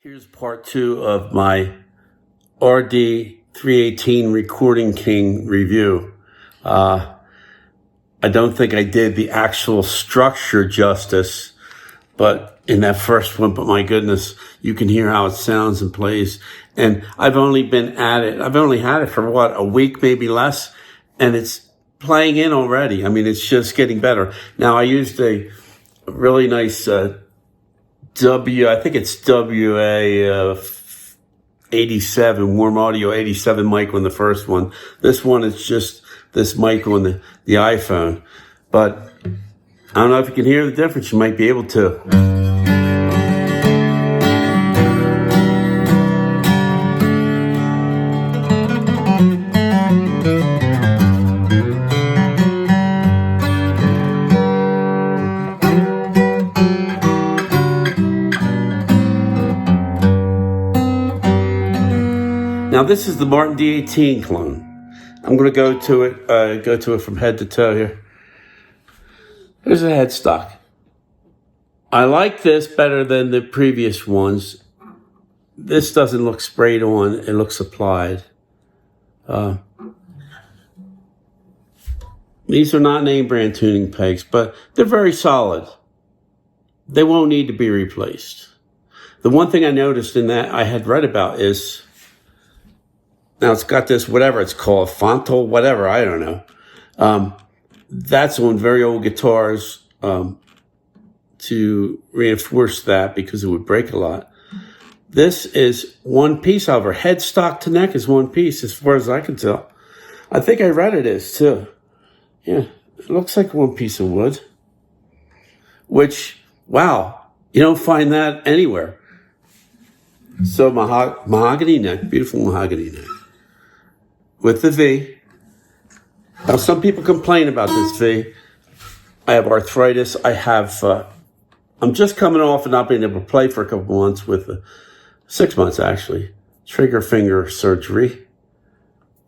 Here's part 2 of my RD-318 Recording King review. I don't think I did the actual structure justice, but in that first one, but my goodness, you can hear how it sounds and plays. And I've only had it for a week, maybe less, and it's playing in already. I mean, it's just getting better. Now, I used a really nice, I think it's WA87, Warm Audio 87 mic on the first one. This one is just this mic on the iPhone. But I don't know if you can hear the difference. You might be able to. Now this is the Martin D18 clone. I'm going to go to it from head to toe here. Here's a headstock. I like this better than the previous ones. This doesn't look sprayed on, it looks applied. These are not name brand tuning pegs, but they're very solid. They won't need to be replaced. The one thing I noticed in that I had read about is, now it's got this, whatever it's called, fontal, whatever, I don't know. That's on very old guitars to reinforce that because it would break a lot. This is one piece, however. Headstock to neck is one piece as far as I can tell. I think I read it is too. Yeah, it looks like one piece of wood. Which, wow, you don't find that anywhere. So mahogany neck, beautiful mahogany neck. With the V. Now, some people complain about this V. I have arthritis. I'm just coming off and not being able to play for a couple months with 6 months, actually. Trigger finger surgery.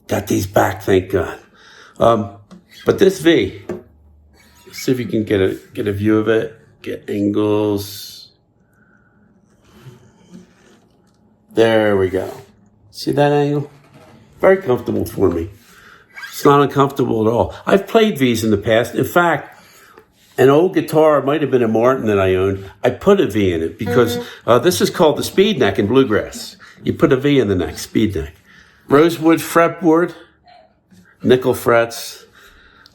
Got these back, thank God. But this V, see if you can get a view of it. Get angles. There we go. See that angle? Very comfortable for me. It's not uncomfortable at all. I've played V's in the past. In fact, an old guitar, it might have been a Martin that I owned. I put a V in it because this is called the speed neck in bluegrass. You put a V in the neck, speed neck. Rosewood fretboard, nickel frets.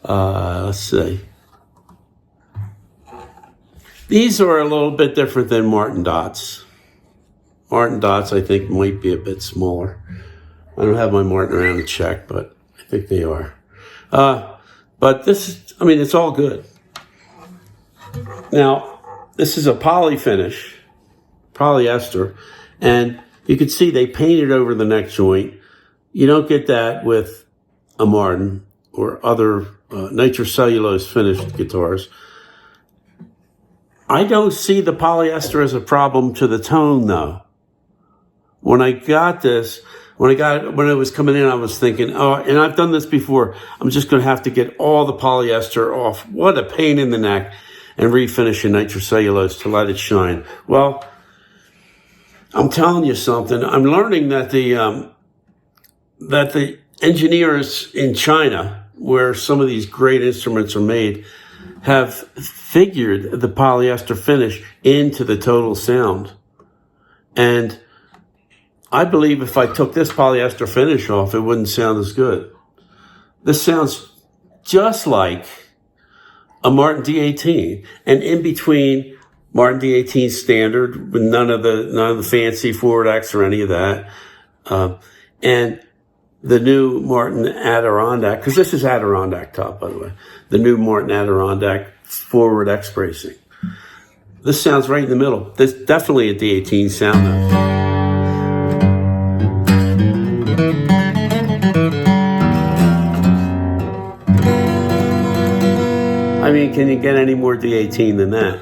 Let's see. These are a little bit different than Martin Dots. Martin Dots, I think, might be a bit smaller. I don't have my Martin around to check, but I think they are. But this, it's all good. Now, this is a poly finish, polyester, and you can see they painted over the neck joint. You don't get that with a Martin or other nitrocellulose finished guitars. I don't see the polyester as a problem to the tone, though. When I got this, when it was coming in, I was thinking, and I've done this before, I'm just going to have to get all the polyester off. What a pain in the neck, and refinish in nitrocellulose to let it shine. Well, I'm telling you something. I'm learning that the engineers in China, where some of these great instruments are made, have figured the polyester finish into the total sound. And I believe if I took this polyester finish off, it wouldn't sound as good. This sounds just like a Martin D18, and in between Martin D18 standard with none of the fancy forward X or any of that, and the new Martin Adirondack, because this is Adirondack top, by the way, the new Martin Adirondack forward X bracing. This sounds right in the middle. There's definitely a D18 sound though. Can you get any more D18 than that?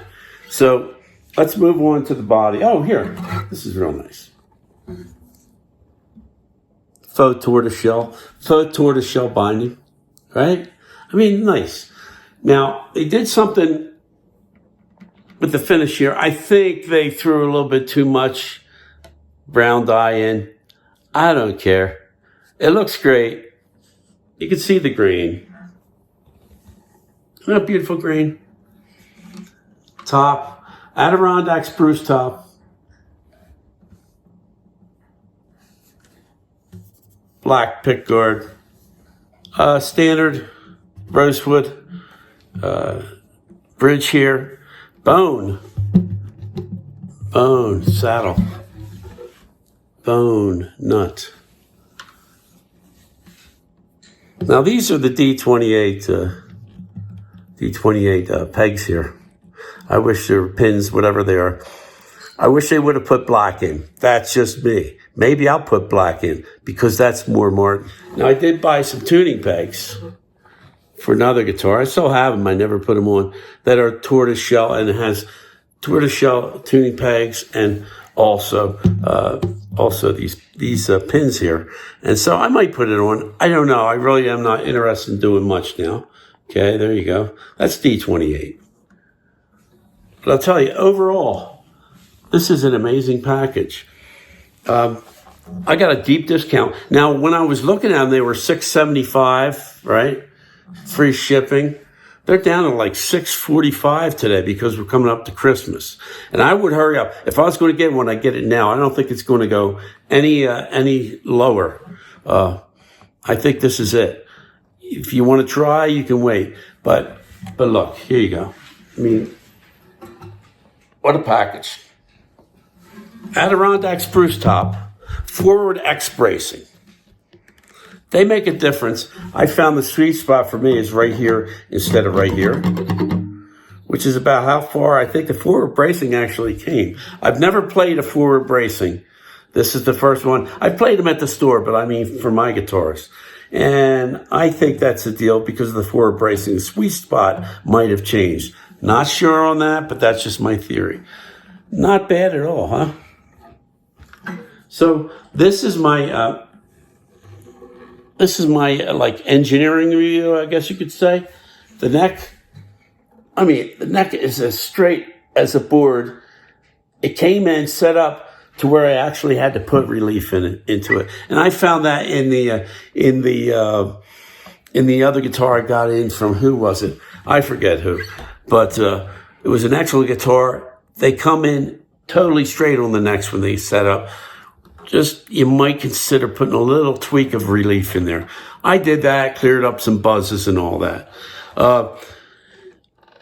So let's move on to the body. Oh, here. This is real nice. Faux tortoiseshell binding, right? Nice. Now, they did something with the finish here. I think they threw a little bit too much brown dye in. I don't care. It looks great. You can see the green. Isn't that a beautiful green? Top, Adirondack spruce top. Black pickguard. Standard rosewood. Bridge here. Bone saddle. Bone nut. Now these are the D-28 pegs here. I wish they were pins, whatever they are. I wish they would have put black in. That's just me. Maybe I'll put black in because that's more Martin. Now I did buy some tuning pegs for another guitar. I still have them. I never put them on. That are tortoise shell, and it has tortoise shell tuning pegs and also these pins here. And so I might put it on. I don't know. I really am not interested in doing much now. Okay, there you go. That's D-28. But I'll tell you, overall, this is an amazing package. I got a deep discount. Now, when I was looking at them, they were $675, right? Free shipping. They're down to like $645 today because we're coming up to Christmas. And I would hurry up. If I was going to get one, I'd get it now. I don't think it's going to go any lower. I think this is it. If you want to try, you can wait. But look, here you go. I mean, what a package. Adirondack spruce top, forward X bracing. They make a difference. I found the sweet spot for me is right here instead of right here, which is about how far I think the forward bracing actually came. I've never played a forward bracing. This is the first one. I played them at the store, but I mean for my guitars. And I think that's the deal because of the forward bracing. The sweet spot might have changed. Not sure on that, but that's just my theory. Not bad at all, huh? So this is my like engineering review, I guess you could say. The neck is as straight as a board. It came in set up to where I actually had to put relief into it, and I found that in the other guitar I got in from, who was it? I forget who, but it was an excellent guitar. They come in totally straight on the necks when they set up. Just, you might consider putting a little tweak of relief in there. I did that, cleared up some buzzes and all that.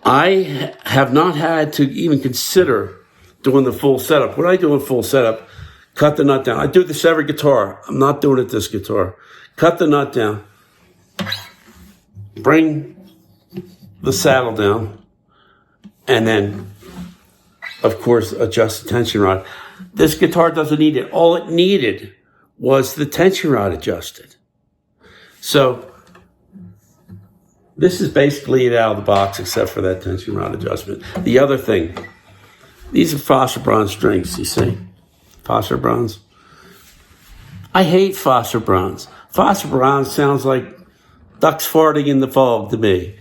I have not had to even consider doing the full setup. What I do in full setup, cut the nut down. I do this every guitar. I'm not doing it this guitar. Cut the nut down. Bring the saddle down. And then, of course, adjust the tension rod. This guitar doesn't need it. All it needed was the tension rod adjusted. So this is basically it out of the box except for that tension rod adjustment. The other thing, these are Foster bronze strings, you see? Foster bronze. I hate Foster bronze. Foster bronze sounds like ducks farting in the fog to me.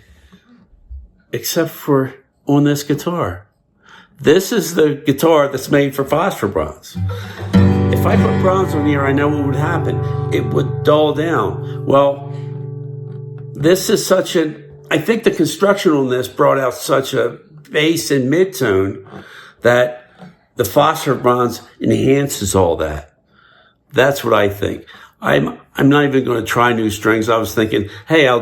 Except for on this guitar. This is the guitar that's made for phosphor bronze. If I put bronze on here, I know what would happen. It would dull down. Well, this is I think the construction on this brought out such a bass and mid-tone that the phosphor bronze enhances all that. That's what I think. I'm not even going to try new strings. I was thinking, hey, I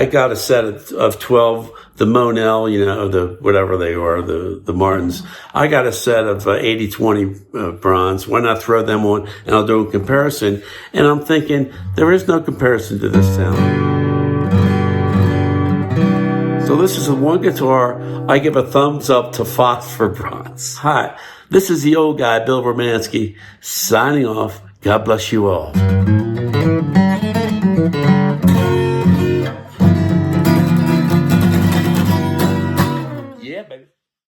got a set of 12, the Monel, the whatever they are, the Martins. I got a set of 80-20 bronze. Why not throw them on and I'll do a comparison? And I'm thinking, there is no comparison to this sound. So this is one guitar I give a thumbs up to phosphor bronze. Hi, this is the old guy, Bill Romansky, signing off. God bless you all.